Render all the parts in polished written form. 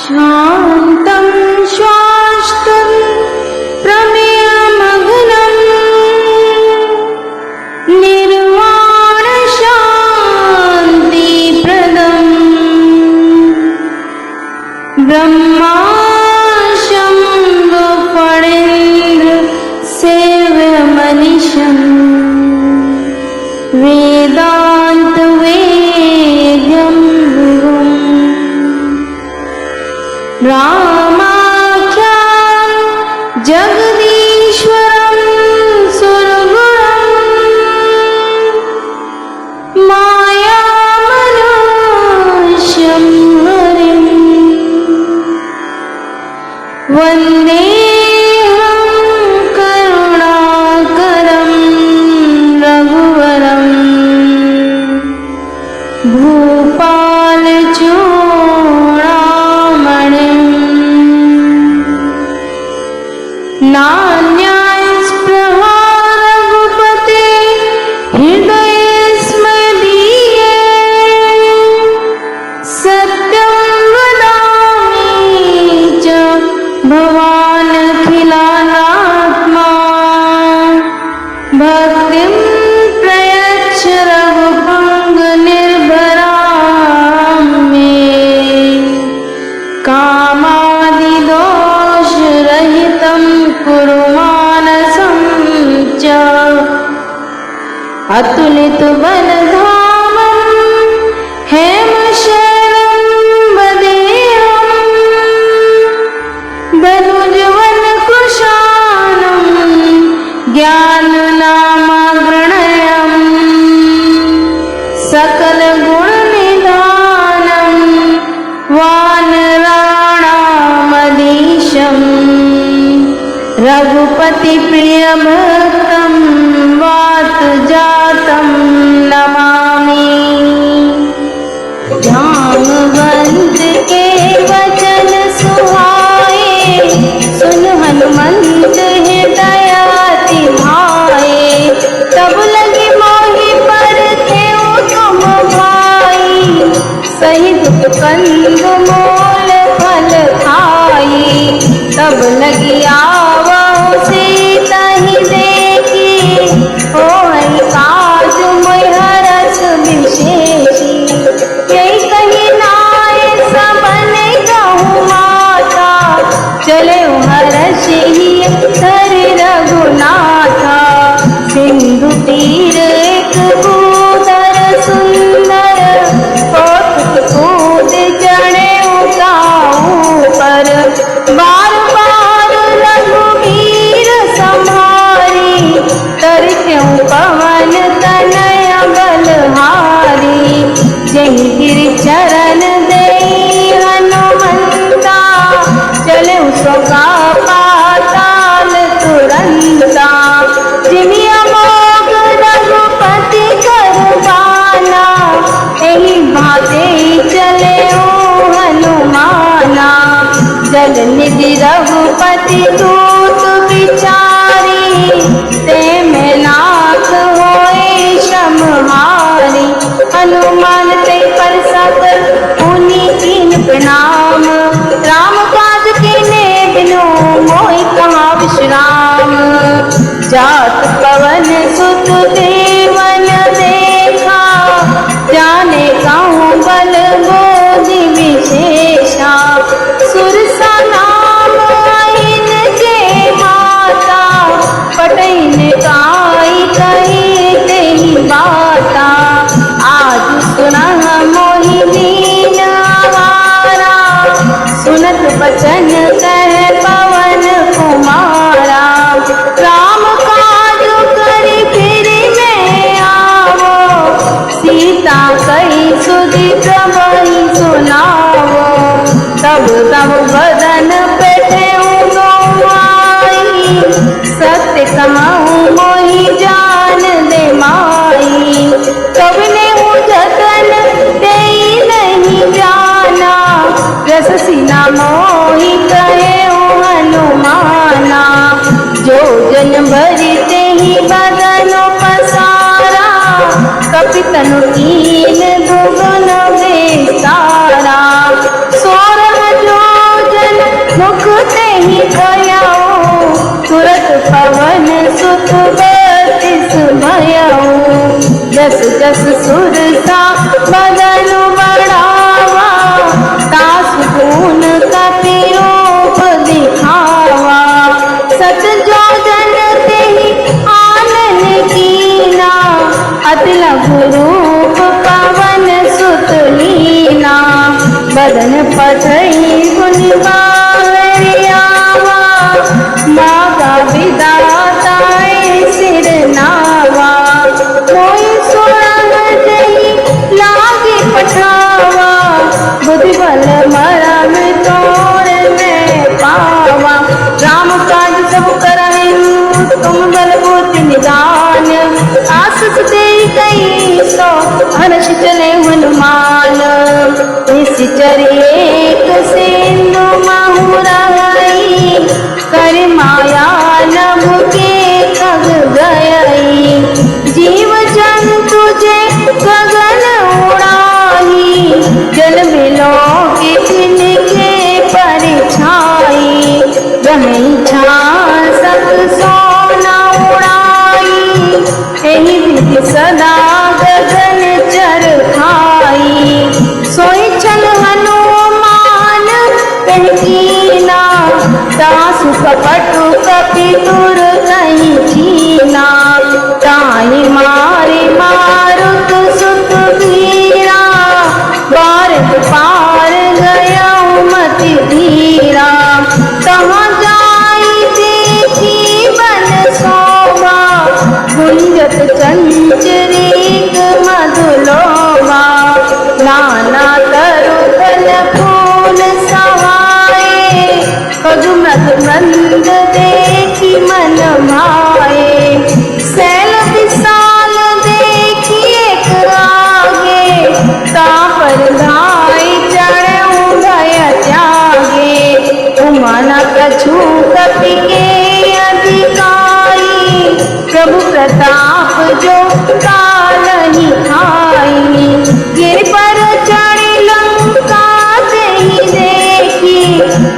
शान्तं स्वास्थं प्रमेयमग्नं निर्वाणशान्तिप्रदं ब्रह्माशम्भफणेन्द्रसेव्यमनिशम् वेदान्तवेद्यं विभुम् रामाख्यां जगदीश्वरं सुरगुणं मायामनुष्यं हरिं वन्देऽहं करुणाकरं रघुवरं भूपालचूडामणिम् नान्यास्पृहा रघुपते हृदयस्मदीये सत्यं वदामि च भवानखिलानात्मा भक्तिं प्रयच्छ रघुपङ्गनिर्भरां मे कामादिदोषरहितं कुरु मानसं च अतुलितबलधामं हेमशैलं वदेहं धनुजवनकुशानं ज्ञाननामाग्रणयम् सकलगुणनिधानं वानराणामधीशं रघुपतिप्रियभक्तं वातजातं नमामि। जाम्बवंत के वचन सुहाए सुन हनुमंत हृदयाति भाए तब लगी मोहि पर थे तुम भाई सहित कंद मोल फल खाई तब लगी आवो सीता ही देखी होई काज मोहि हरस विशेषी यही कही नाय सबन कहूँ माता चले हर्ष ही धरि रघुनाथा सिंधु तीर एक भूधर सुंदर कौतुक कूद चढ़े ऊपर बार बार रघुवीर संहारी कर क्यों पवन तनय बलहारी जही गिरि चरण दे हनुमंता चले उसका पाताल तुरंता जिमि अमोघ रघुपति करबाना एहि भाते चले ओ हनुमाना जल निधि रघुपति दूत विचारी ते में नाथ होए समहारी हनुमान ते पर सकल पुनि कीन प्रणाम राम काज कीने बिनु मोहि कहाँ विश्राम जात पवन सुत देवन देखा जाने कहूँ बल बोधि विशेषा सुरसा नाम आइन के माता पटैन काई कही तेहि बाता आज सुनह मोहि दीन आवारा सुनत बचन कह पवन कुमारा राम काज करि फिर में आवो सीता कही सुधि प्रभहि सुनावो तब तब बदन पेठे आई सत्य कहूँ मोहि जान दे माई कब ने जतन दे नहीं जाना रस सीना मोहि कहे हनुमाना जो जन भरते ही बदन पसारा कपितनु कीन दुगुन बेसारा सोरह जो जस जस सुरता बदन बढ़ावा, तास गुण कपि रूप दिखावा। सत जो जन तेहि आनन कीना, अति लघु रूप पवन सुत लीना। बदन पठई गुण बावरियावा, मागा विदाता सिर नावा। कोई सुरंग जही लागे पठावा, बुद्धि बल मरम तोड़ में पावा। राम काज सब करहिं तुम बल बुद्धि निदान, आसुत दे कई सो हर्ष चले हनुमान। निश्चर एक सिंधु महु रही, कर माया नभ के कग गयई। जीव जंतु जे गगन उड़ाही, जल मिलो के तिनके परिछाई। रही छां सत सोना उड़ाई, एहि विधि सदा गगन चर खाई। सोई छल हनुमान कहि कीना, तासु कपटु कपि तुर कहि कीना। ताहि मारे मारुत सुत वीरा, बारत पार गयउ मति धीरा। तहाँ जाई देखी बन शोभा, गुंजत चंचरीक मधुलोभा। नाना तरु फल फूल सहाये, पदुमृग मंद देखी मन भाए। सैल विशाल देखी एक आगे, तापर धाई चढ़ऊ भय त्यागे। उमाना कछु कपि के अधिकारी, प्रभु प्रताप जो कालहि खाई। गिर पर चढ़ी लंका तेहि देखी,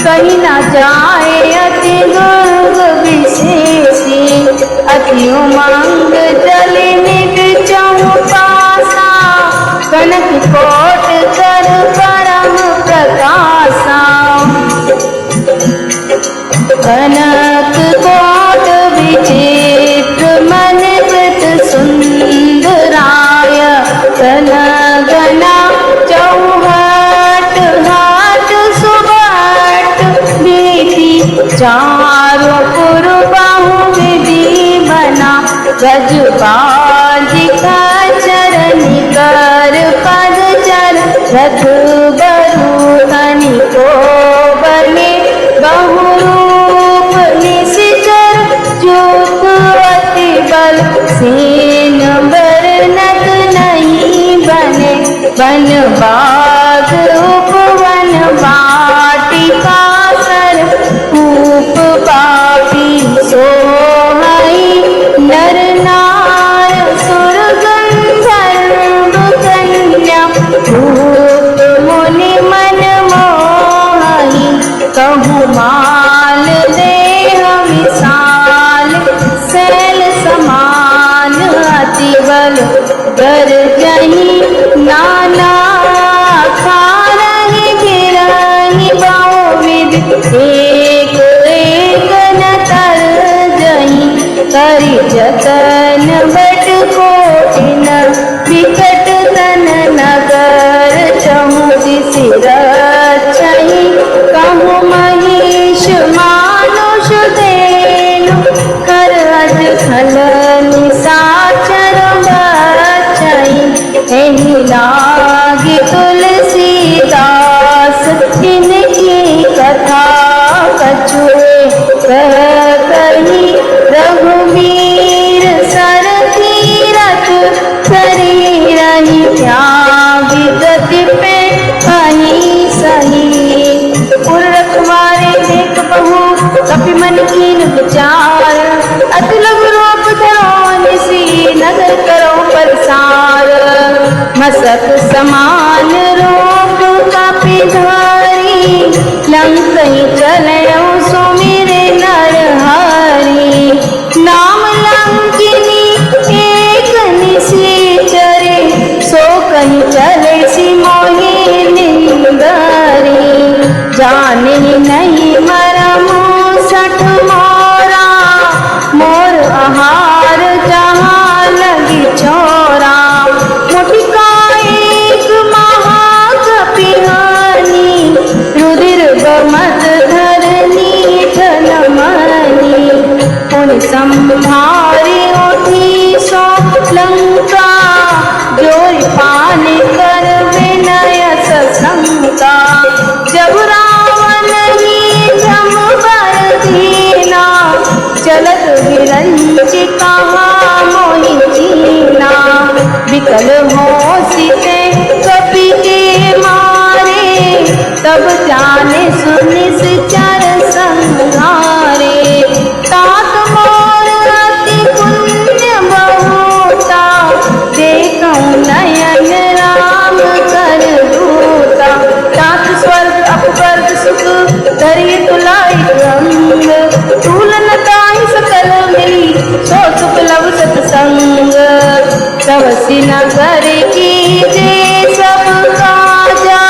कहीं न जाए अति दुर्ग विशेषी। अति उमंग जल निज चहु पासा, कनक कोट कर परम प्रकाशा। कनक कोट विचित्र मन कृत सुंदराय। तन गना चौहट हाट सुबट, बेटी चारों पुर बाहु विधि बना। गजबाजी का चरण कर पद चर, रथ बरूधनि को बने। बहुरूप निशिचर चूक अति बल, सेन बरनत नहीं बने। वन बाग उपवन वाटिका सर, कूप पापी सोहाई। नर नार सुर गंधर्व कन्या, भूत मुनि मन मोहाई। कहूँ माल देह विशाल, सैल समान अति बल। गरजहि नाना खारहि गिरहि बहुविध, एक एक न तरजहि। करि जतन बट कोटिन, विकट तन नगर चहु दिसि रक्षहि। कहूँ महिष मानुष देनु, कर अज खल निशाचर बचहि। एहि लागी तुलसीदास, इनकी कथा कछुए कही। रघुवीर सर तीरथ करी रही, त्यागी गति पे कहीं सही। पुर रखवारे देख बहु कपि मन कीन विचार, अति लघु रूप धरो निसी नगर करो प्रसार। मसक समान रूप कपि धारी, लंकहि चलऊ सुमिरे नर हरि। नाम लंकिनी एक निशीचर, जाने नहीं मरम सठ मोरा, मोर आहार जहाँ लगी चोरा। मुटिका एक महाकपिहानी, रुधिर गमत धरनी ठनमनी। उन संभारी उठी सो लंका, जोई पान कर विनय सशंका। जब रावण ही भ्रम बर दीना, चलत विरंच कहा मोहि चीना। विकल हो सीते कपि के मारे, तब जाने सुनिश्चर संहारे। तात मोर अति पुण्य बहुता, देखऊँ नयन राम कर दूता। तात स्वर्ग अपवर्ग सुख धरि तुलाई रंग, तूलन ताहि सकल मिली सो सुख लव सतसंग। तवसी नगर कीजे सब काजा,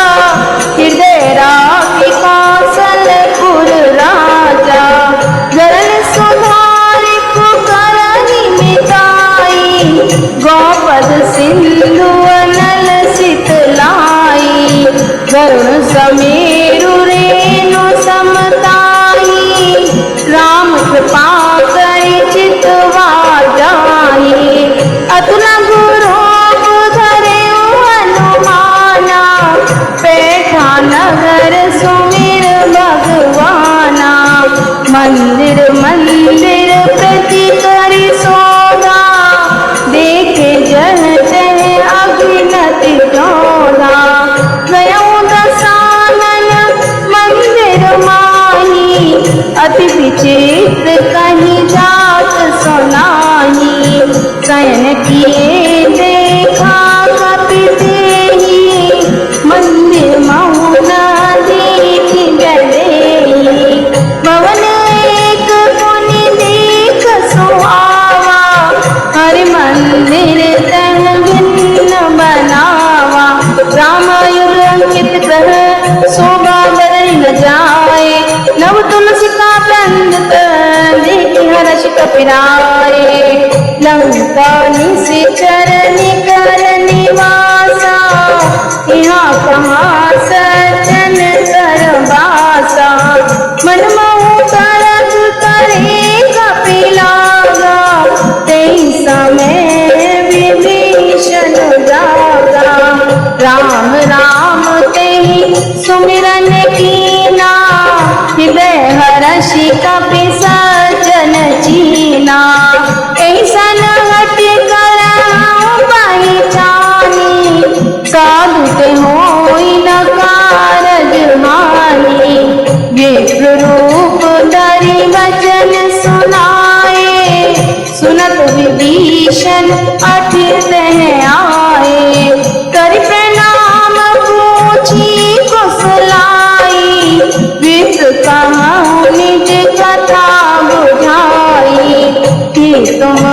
हृदय राखी कौशलपुर राजा। गरल सुधारि कुकरहि मिताई, गौपद सिंधु अनल सितलाई। वरुण समेरु रेणु समताई, राम कृपा करि चितवा जाहि। अतुल गुरु धरेउ हनुमाना, पैठा नगर सुमिर भगवाना। मंदिर मंदिर प्रति करि सोधा, देखे जन तह अभिनति जोधा। गयऊँ दसानन मंदिर माही, अति विचित्र कहीं जात सुनाही। शयन किए देखा कपि तेहि, मंदिर महु न देखि डरेहि। भवन एक पुनि देख सुहावा, हरि मंदिर तह भिन्न बनावा। राम युग अंकित ग्रह शोभा बरई न जाए, नव तुलसी का बंद देखि हर्ष कपिराए। लंका निश्चर निकर निवासा, यहाँ कहाँ सज्जन कर बासा। मन मोह तरक करे कपिलागा, तेई समय विभीषण जागा। राम राम तेहि सुमिरन कीना, हृदय हर्षि कपि सज्जन चीना। ऐसन हट करहु पहिचानी, साधु ते होई न कारज हानि। विप्र रूप धरि वचन सुनाए, सुनत विभीषण अठिर तह आए। करि प्रणाम पूछी कुशलाई, विप्र कहऊँ निज कथा बुझाई। कि तुम